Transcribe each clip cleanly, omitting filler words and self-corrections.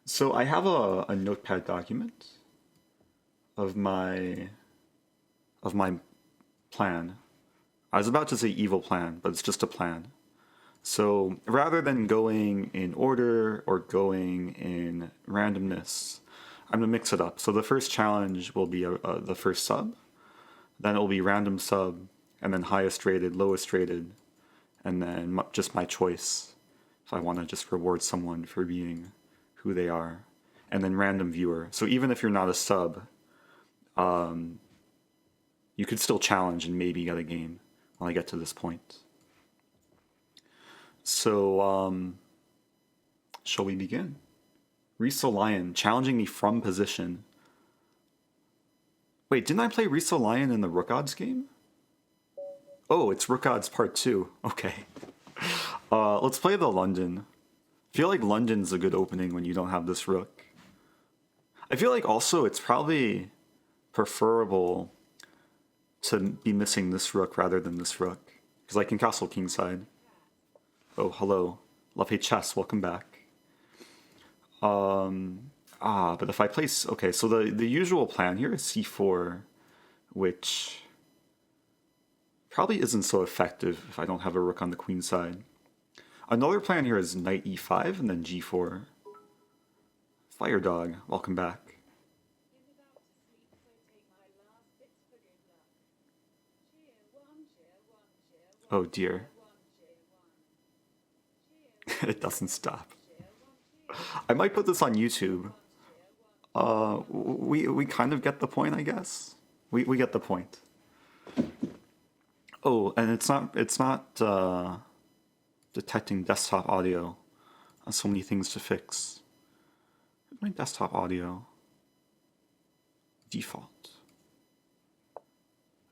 So I have a notepad document of my plan. I was about to say evil plan, but it's just a plan. So rather than going in order or going in randomness, I'm gonna mix it up. So the first challenge will be the first sub, then it'll be random sub, and then highest rated, lowest rated, and then just my choice if I want to just reward someone for being who they are, and then random viewer. So even if you're not a sub, you could still challenge and maybe get a game when I get to this point. So, shall we begin? Riso Lion challenging me from position. Wait, didn't I play Riso Lion in the Rook Odds game? Oh, it's Rook Odds Part 2. Okay. Let's play the London. I feel like London's a good opening when you don't have this Rook. I feel like also it's probably preferable to be missing this Rook rather than this Rook, because I can castle kingside. Oh, hello. Love Hate Chess, welcome back. But if I place... Okay, so the usual plan here is c4, which probably isn't so effective if I don't have a rook on the queen side. Another plan here is knight e5 and then g4. Fire Dog, welcome back. Oh dear. It doesn't stop. I might put this on YouTube. We kind of get the point, I guess. We get the point. Oh, and it's not detecting desktop audio. So many things to fix. My desktop audio default.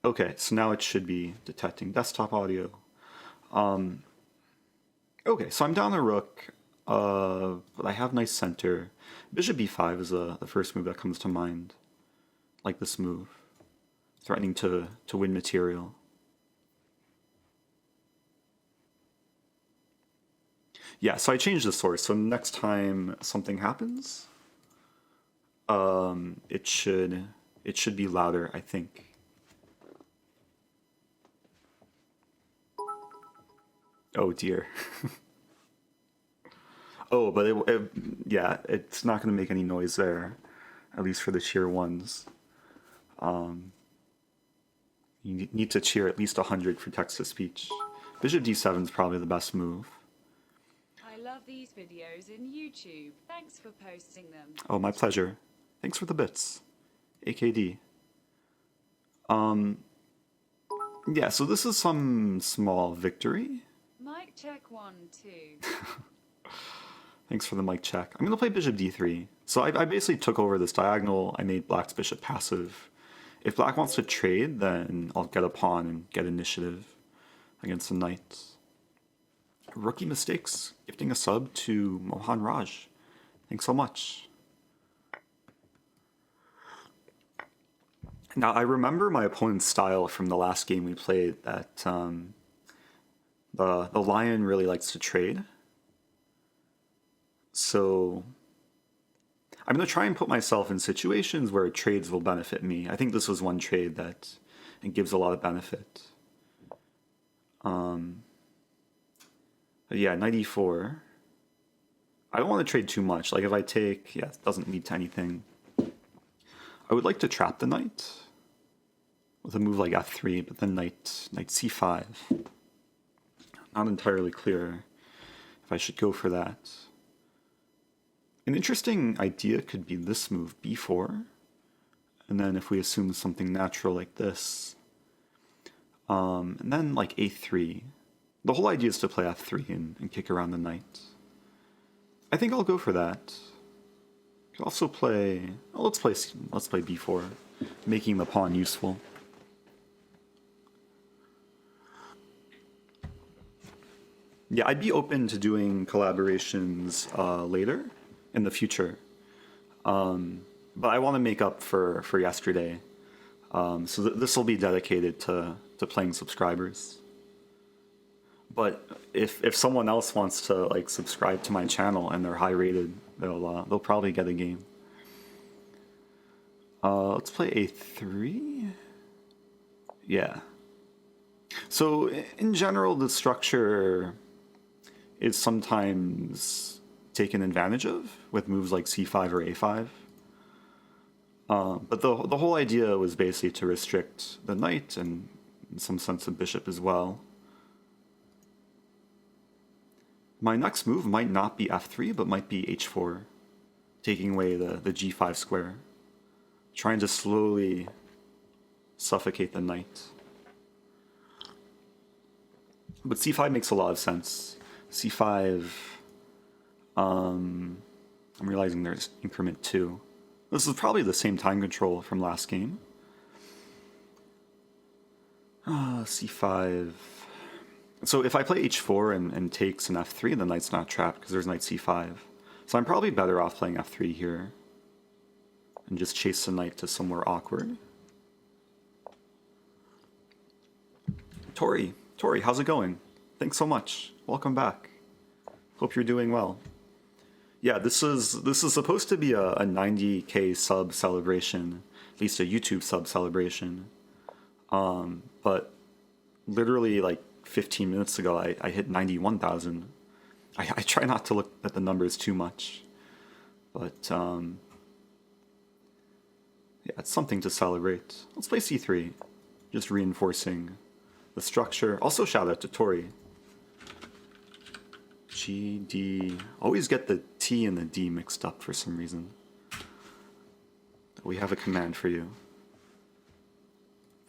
Okay, so now it should be detecting desktop audio. Okay, so I'm down a rook, but I have nice center. Bishop b5 is the first move that comes to mind. Like this move. Threatening to win material. Yeah, so I changed the source, so next time something happens, it should be louder, I think. Oh dear. Oh, but yeah, it's not going to make any noise there, at least for the cheer ones. You need to cheer at least 100 for text-to-speech. Bishop d7 is probably the best move. I love these videos in YouTube. Thanks for posting them. Oh, my pleasure. Thanks for the bits. AKD. Yeah, so this is some small victory. Mic check 1, 2. Thanks for the mic check. I'm going to play bishop d3. So I basically took over this diagonal. I made black's bishop passive. If black wants to trade, then I'll get a pawn and get initiative against the knight. Rookie mistakes. Gifting a sub to Mohan Raj. Thanks so much. Now, I remember my opponent's style from the last game we played, that the lion really likes to trade. So I'm going to try and put myself in situations where trades will benefit me. I think this was one trade that it gives a lot of benefit. But yeah, knight e4. I don't want to trade too much. Like if I take, yeah, it doesn't lead to anything. I would like to trap the knight with a move like f3, but then knight c5. Not entirely clear if I should go for that. An interesting idea could be this move, b4, and then if we assume something natural like this, and then like a3. The whole idea is to play f3 and kick around the knight. I think I'll go for that. Could also play. Oh, let's play b4, making the pawn useful. Yeah, I'd be open to doing collaborations later in the future, but I want to make up for yesterday. So this will be dedicated to playing subscribers. But if someone else wants to like subscribe to my channel and they're high rated, they'll probably get a game. Let's play a3. Yeah. So in general, the structure is sometimes taken advantage of with moves like c5 or a5. But the whole idea was basically to restrict the knight and in some sense the bishop as well. My next move might not be f3, but might be h4, taking away the g5 square, trying to slowly suffocate the knight. But c5 makes a lot of sense. c5, I'm realizing there's increment 2. This is probably the same time control from last game. C5. So if I play h4 and takes an f3, the knight's not trapped because there's knight c5. So I'm probably better off playing f3 here and just chase the knight to somewhere awkward. Tori, how's it going? Thanks so much. Welcome back. Hope you're doing well. Yeah, this is supposed to be a 90K sub celebration, at least a YouTube sub celebration. But literally like 15 minutes ago, I hit 91,000. I try not to look at the numbers too much, but yeah, it's something to celebrate. Let's play c3, just reinforcing the structure. Also, shout out to Tori. G, D. Always get the T and the D mixed up for some reason. We have a command for you.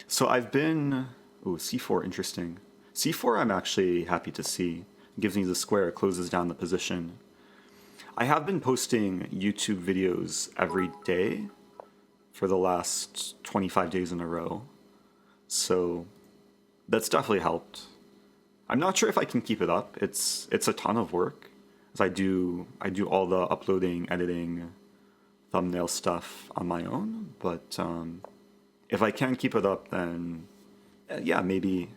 So I've been... Ooh, C4, interesting. C4 I'm actually happy to see. It gives me the square, it closes down the position. I have been posting YouTube videos every day for the last 25 days in a row. So that's definitely helped. I'm not sure if I can keep it up. It's a ton of work, as I do all the uploading, editing, thumbnail stuff on my own. But if I can keep it up, then yeah, maybe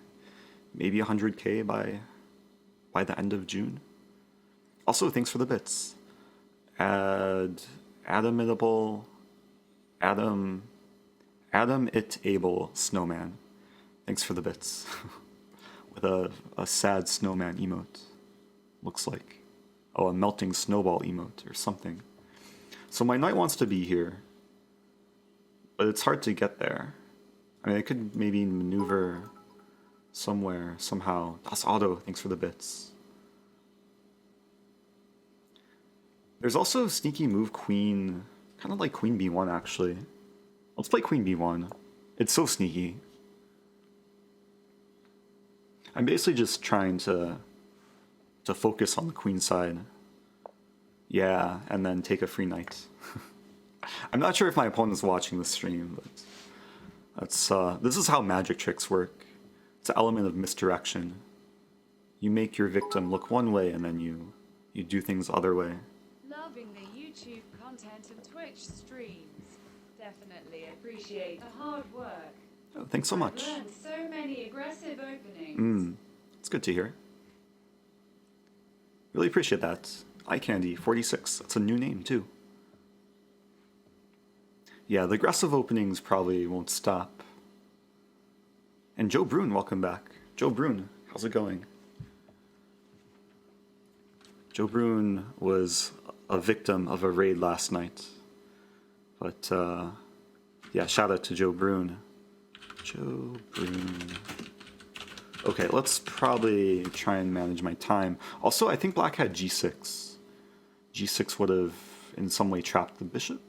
100K by the end of June. Also, thanks for the bits. Adamitable, Adam it able snowman. Thanks for the bits. With a sad snowman emote, looks like. Oh, a melting snowball emote or something. So my knight wants to be here, but it's hard to get there. I mean, I could maybe maneuver somewhere, somehow. Das Auto, thanks for the bits. There's also a sneaky move queen, kind of like queen b1 actually. Let's play queen b1. It's so sneaky. I'm basically just trying to focus on the queen side. Yeah, and then take a free knight. I'm not sure if my opponent's watching the stream, but that's this is how magic tricks work. It's an element of misdirection. You make your victim look one way, and then you do things the other way. Loving the YouTube content and Twitch streams. Definitely appreciate the hard work. Oh, thanks so much. I've learned so many aggressive openings. It's good to hear. Really appreciate that. Eye Candy 46. That's a new name too. Yeah, the aggressive openings probably won't stop. And Joe Brune, welcome back. Joe Brune, how's it going? Joe Brune was a victim of a raid last night. But yeah, shout out to Joe Brune. Joe Brune. Okay, let's probably try and manage my time. Also, I think black had g6. G6 would have in some way trapped the bishop.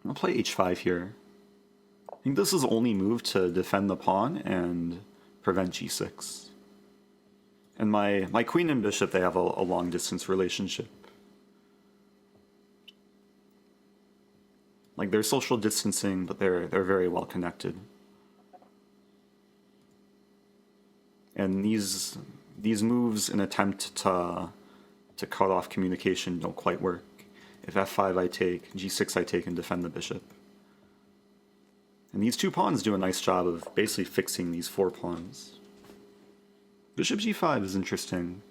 I'll play h5 here. I think this is the only move to defend the pawn and prevent g6. And my queen and bishop, they have a long distance relationship. Like, they're social distancing, but they're very well connected. And these moves, in attempt to cut off communication, don't quite work. If f5 I take, g6 I take, and defend the bishop. And these two pawns do a nice job of basically fixing these four pawns. Bishop g5 is interesting.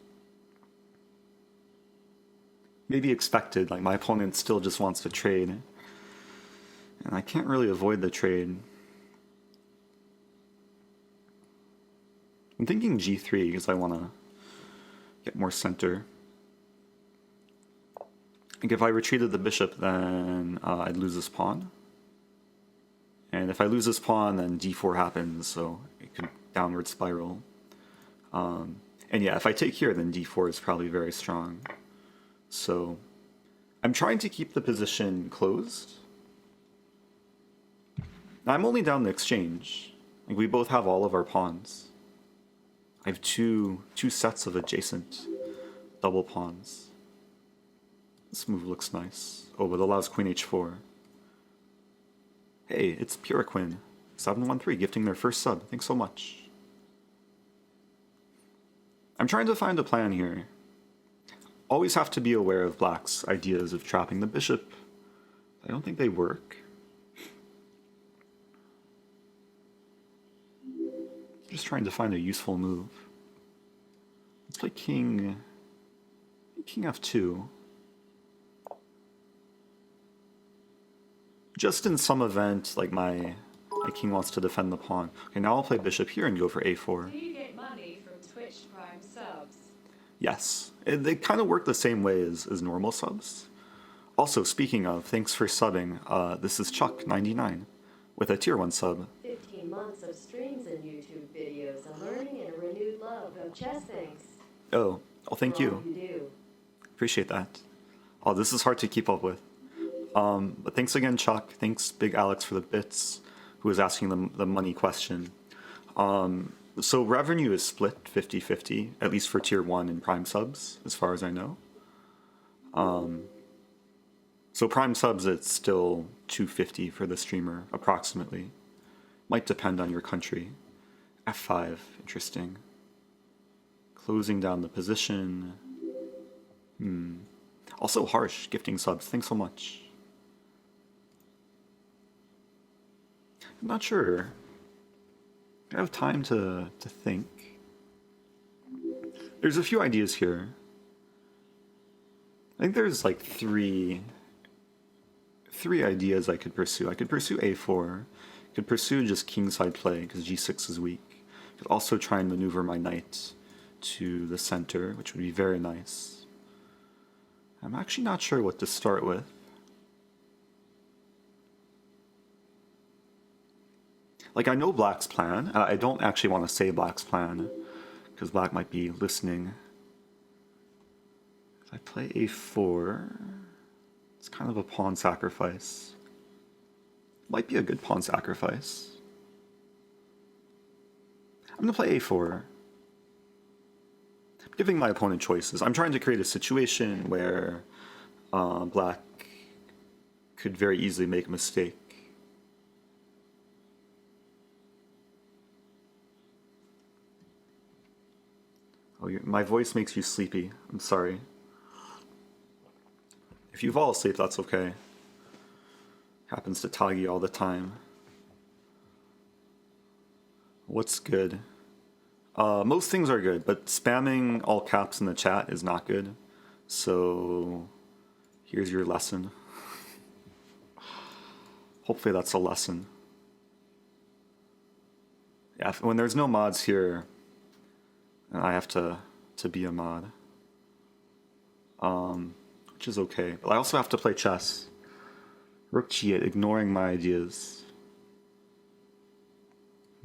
maybe expected. Like, my opponent still just wants to trade, and I can't really avoid the trade. I'm thinking g3 because I want to get more center. Like, if I retreated the bishop, then I'd lose this pawn. And if I lose this pawn, then d4 happens, so it could downward spiral. And yeah, if I take here, then d4 is probably very strong. So I'm trying to keep the position closed. Now, I'm only down the exchange. Like, we both have all of our pawns. I have two sets of adjacent double pawns. This move looks nice. Oh, but it allows queen h4. Hey, it's Puriquin. 713 gifting their first sub. Thanks so much. I'm trying to find a plan here. Always have to be aware of black's ideas of trapping the bishop. I don't think they work. Just trying to find a useful move. Let's play king f2. Just in some event, like my king wants to defend the pawn. Okay, now I'll play bishop here and go for a4. Do you get money from Twitch Prime subs? Yes, they kind of work the same way as normal subs. Also, speaking of, thanks for subbing. This is Chuck99 with a tier 1 sub. 15 months of streams and YouTube videos, a learning and a renewed love of chess. Thanks. Oh, thank for you. all you do. Appreciate that. Oh, this is hard to keep up with. But thanks again, Chuck. Thanks, Big Alex, for the bits, who was asking the money question. So revenue is split 50-50, at least for tier 1 and prime subs, as far as I know. So prime subs, it's still $250 for the streamer, approximately. Might depend on your country. F5, interesting. Closing down the position. Also Harsh, gifting subs, thanks so much. I'm not sure. I have time to think. There's a few ideas here. I think there's like three ideas I could pursue. I could pursue a4. I could pursue just kingside play because g6 is weak. I could also try and maneuver my knight to the center, which would be very nice. I'm actually not sure what to start with. Like, I know black's plan, and I don't actually want to say black's plan, because black might be listening. If I play a4, it's kind of a pawn sacrifice. Might be a good pawn sacrifice. I'm going to play a4. I'm giving my opponent choices. I'm trying to create a situation where black could very easily make a mistake. Oh, my voice makes you sleepy. I'm sorry. If you fall asleep, that's okay. Happens to Tagi all the time. What's good? Most things are good, but spamming all caps in the chat is not good. So here's your lesson. Hopefully that's a lesson. Yeah, when there's no mods here, I have to be a mod. Which is okay. But I also have to play chess. Rook g8, ignoring my ideas.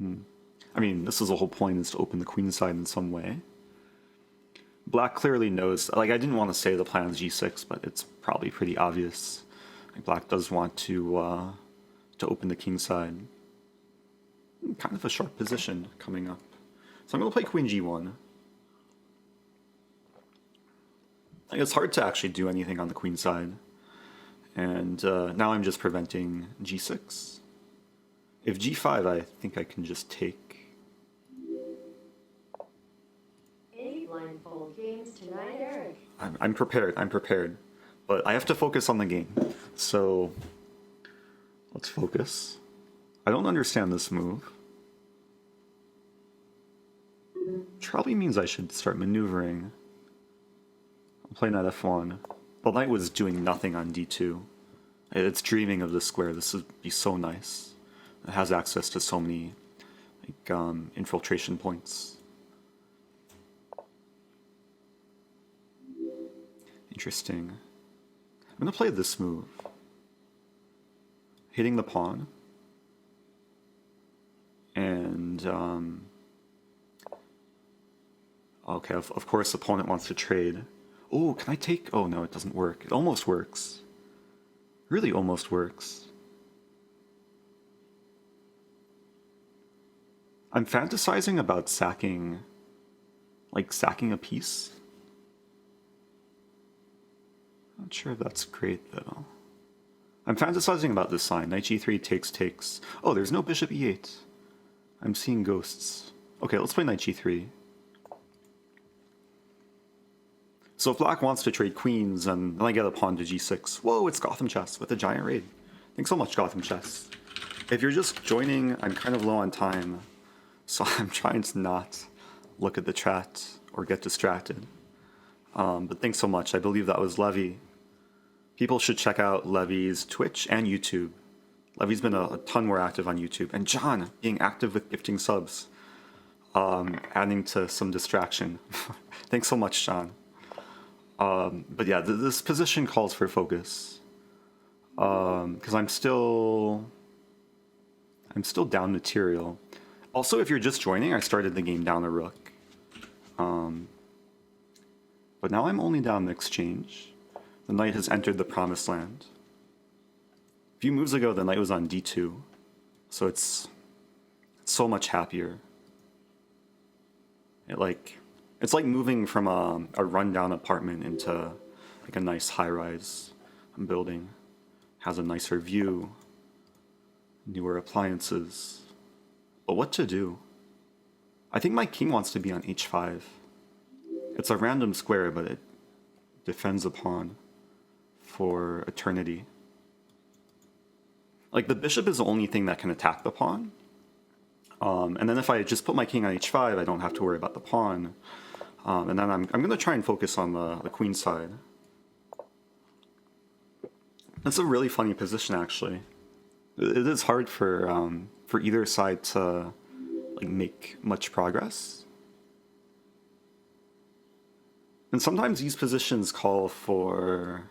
I mean, this is the whole point, is to open the queen side in some way. Black clearly knows, like, I didn't want to say the plan's g6, but it's probably pretty obvious. Like, black does want to open the king side. Kind of a sharp position coming up. So I'm going to play queen g1. Like, it's hard to actually do anything on the queen side. And now I'm just preventing g6. If g5, I think I can just take. Any blindfold games tonight, Eric? I'm prepared. But I have to focus on the game. So let's focus. I don't understand this move. Probably means I should start maneuvering. I'll play knight f1. The knight was doing nothing on d2. It's dreaming of the square. This would be so nice. It has access to so many infiltration points. Interesting. I'm going to play this move. Hitting the pawn. And, okay, of course, opponent wants to trade. Oh, can I take... Oh, no, it doesn't work. It almost works. Really almost works. I'm fantasizing about sacking... Like, sacking a piece. Not sure if that's great, though. I'm fantasizing about this sign. Knight g3 takes. Oh, there's no bishop e8. I'm seeing ghosts. Okay, let's play knight g3. So if black wants to trade queens, and then I get a pawn to g6. Whoa, it's Gotham Chess with a giant raid. Thanks so much, Gotham Chess. If you're just joining, I'm kind of low on time, so I'm trying to not look at the chat or get distracted. But thanks so much. I believe that was Levy. People should check out Levy's Twitch and YouTube. Levy's been a ton more active on YouTube. And John, being active with gifting subs. Adding to some distraction. Thanks so much, John. But yeah, this position calls for focus. Because I'm still down material. Also, if you're just joining, I started the game down a rook. But now I'm only down the exchange. The knight has entered the promised land. A few moves ago, the knight was on d2. So it's so much happier. It's like moving from a rundown apartment into like a nice high-rise building. Has a nicer view, newer appliances. But what to do? I think my king wants to be on h5. It's a random square, but it defends a pawn for eternity. Like, the bishop is the only thing that can attack the pawn. And then if I just put my king on h5, I don't have to worry about the pawn. And then I'm going to try and focus on the queen side. That's a really funny position, actually. It is hard for either side to like make much progress. And sometimes these positions call for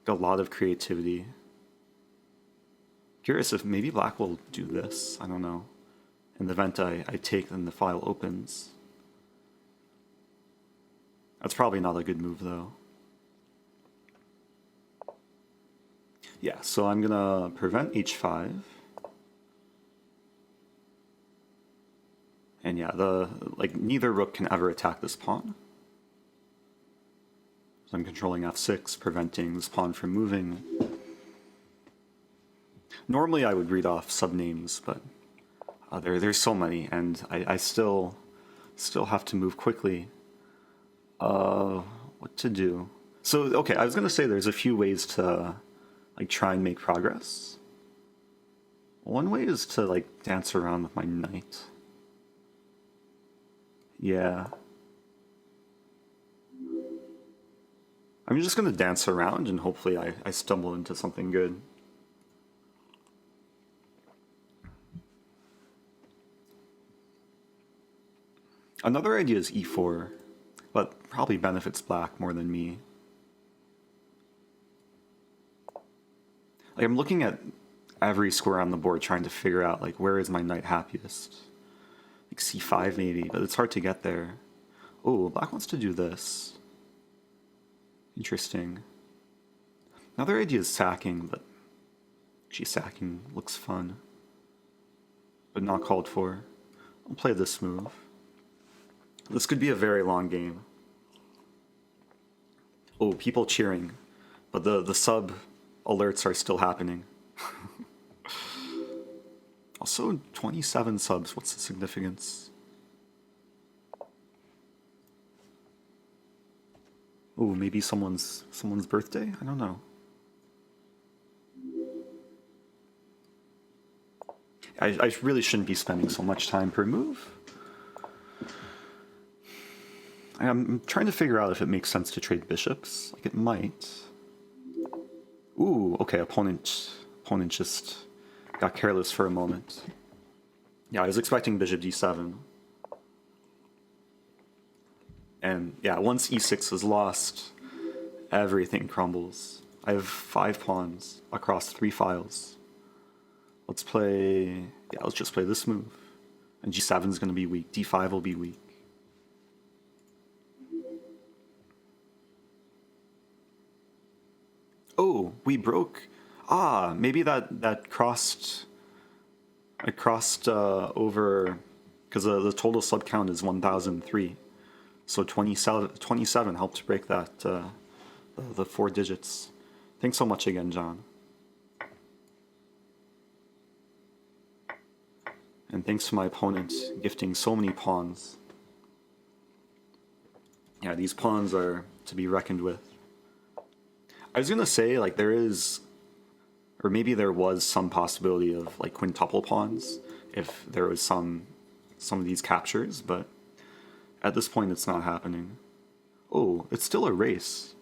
a lot of creativity. Curious if maybe black will do this. I don't know. In the event I take, then the file opens. That's probably not a good move, though. Yeah, so I'm gonna prevent h5. And yeah, neither rook can ever attack this pawn. So I'm controlling f6, preventing this pawn from moving. Normally I would read off subnames, but there's so many, and I still have to move quickly. What to do? So, okay, I was gonna say there's a few ways to like try and make progress. One way is to like dance around with my knight. Yeah. I'm just gonna dance around and hopefully I stumble into something good. Another idea is e4, but probably benefits black more than me. Like, I'm looking at every square on the board trying to figure out like where is my knight happiest. Like c5 maybe, but it's hard to get there. Oh, black wants to do this. Interesting. Another idea is sacking, but actually sacking looks fun. But not called for. I'll play this move. This could be a very long game. Oh, people cheering. But the sub alerts are still happening. Also, 27 subs. What's the significance? Oh, maybe someone's birthday? I don't know. I really shouldn't be spending so much time per move. I'm trying to figure out if it makes sense to trade bishops. Like, it might. Ooh, okay, opponent just got careless for a moment. Yeah, I was expecting bishop d7. And yeah, once e6 is lost, everything crumbles. I have 5 pawns across 3 files. Let's just play this move. And g7 is going to be weak. d5 will be weak. Oh, we broke. Ah, maybe that crossed. I crossed over because the total sub count is 1003. So 27 helped break that the 4 digits. Thanks so much again, John. And thanks to my opponent gifting so many pawns. Yeah, these pawns are to be reckoned with. I was gonna say, like, there is, or maybe there was some possibility of, like, quintuple pawns if there was some of these captures, but at this point it's not happening. Oh, it's still a race.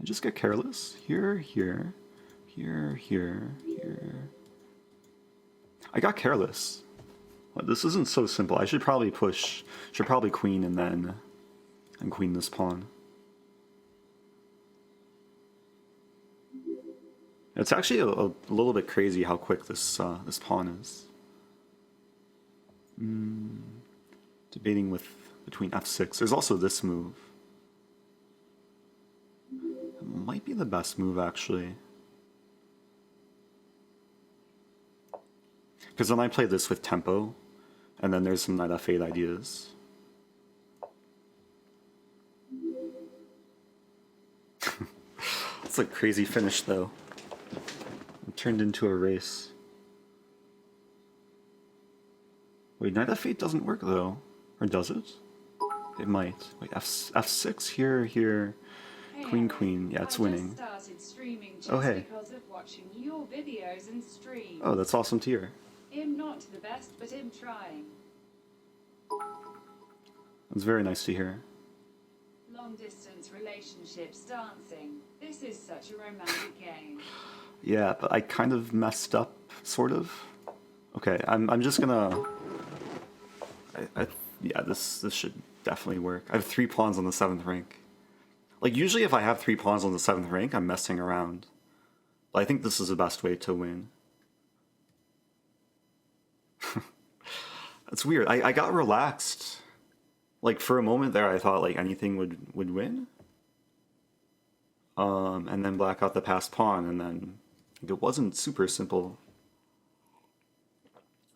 I just get careless. Here, here, here, here, here. I got careless. Well, this isn't so simple. I should probably queen and queen this pawn. It's actually a little bit crazy how quick this pawn is. Debating between f6. There's also this move. It might be the best move, actually. Because then I play this with tempo, and then there's some knight f8 ideas. It's a crazy finish, though. It turned into a race. Wait, knight f8 doesn't work, though. Or does it? It might. Wait, f6, here, here. Queen, queen. Yeah, it's winning. Oh, hey. Because of watching your videos and streams. Oh, that's awesome to hear. I'm not the best, but I'm trying. That's very nice to hear. Long distance relationships, dancing. This is such a romantic game. Yeah, but I kind of messed up, sort of. Okay, I'm just gonna. Yeah, this should definitely work. I have 3 pawns on the 7th rank. Like, usually if I have 3 pawns on the 7th rank, I'm messing around. But I think this is the best way to win. That's weird. I got relaxed. Like, for a moment there, I thought, like, anything would win. And then black got the passed pawn, and then it wasn't super simple.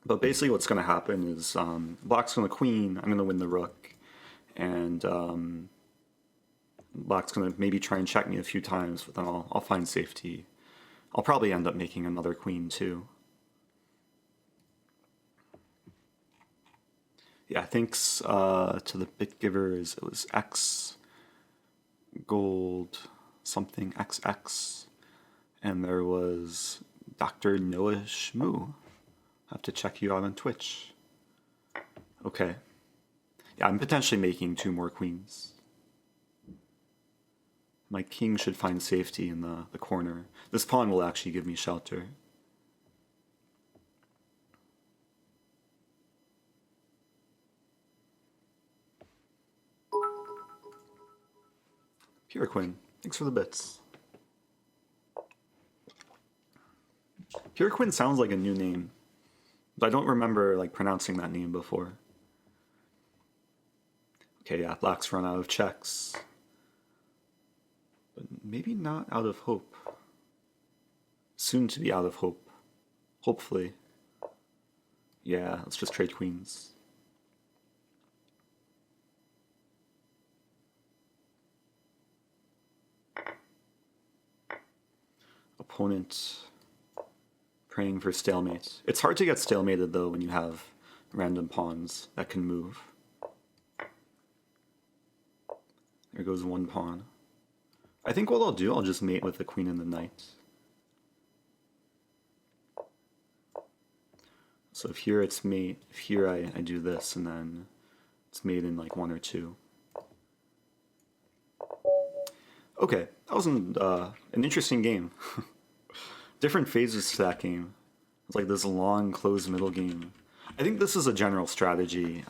But basically what's going to happen is black's going to queen, I'm going to win the rook, and black's going to maybe try and check me a few times, but then I'll find safety. I'll probably end up making another queen too. Yeah, thanks to the bit givers. It was X Gold something XX, and there was Dr. Noah Shmoo. Have to check you out on Twitch. Okay. Yeah, I'm potentially making 2 more queens. My king should find safety in the corner. This pawn will actually give me shelter. Pure Quinn, thanks for the bits. Pure Quinn sounds like a new name, but I don't remember like pronouncing that name before. Okay, yeah, black's run out of checks. But maybe not out of hope. Soon to be out of hope. Hopefully. Yeah, let's just trade queens. Opponent praying for stalemate. It's hard to get stalemated though when you have random pawns that can move. There goes 1 pawn. I think what I'll do, I'll just mate with the queen and the knight. So if here it's mate, if here I do this, and then it's mate in like 1 or 2. Okay, that was an interesting game. Different phases to that game. It's like this long closed middle game. I think this is a general strategy.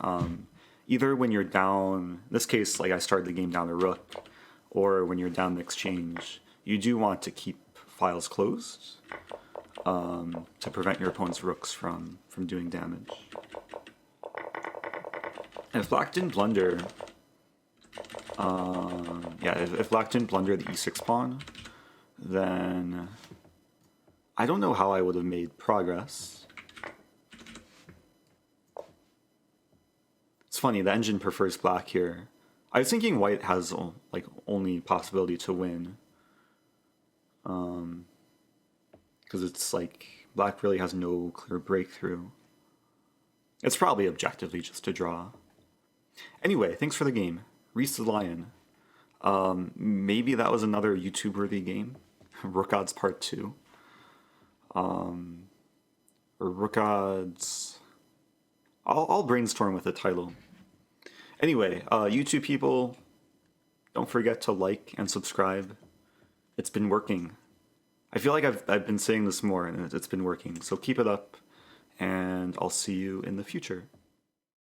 Either when you're down, in this case, like I started the game down to Rook, or when you're down the exchange, you do want to keep files closed to prevent your opponent's rooks from doing damage. And if Black didn't blunder, yeah, if Black didn't blunder the e6 pawn, then I don't know how I would have made progress. It's funny, the engine prefers Black here. I was thinking White has like only possibility to win, because it's like Black really has no clear breakthrough. It's probably objectively just a draw. Anyway, thanks for the game. Reese the Lion. Maybe that was another YouTube-worthy game. Rook Odds Part 2. Or Rook Odds... I'll brainstorm with a title. Anyway, YouTube people, don't forget to like and subscribe. It's been working. I feel like I've been saying this more, and it's been working. So keep it up, and I'll see you in the future.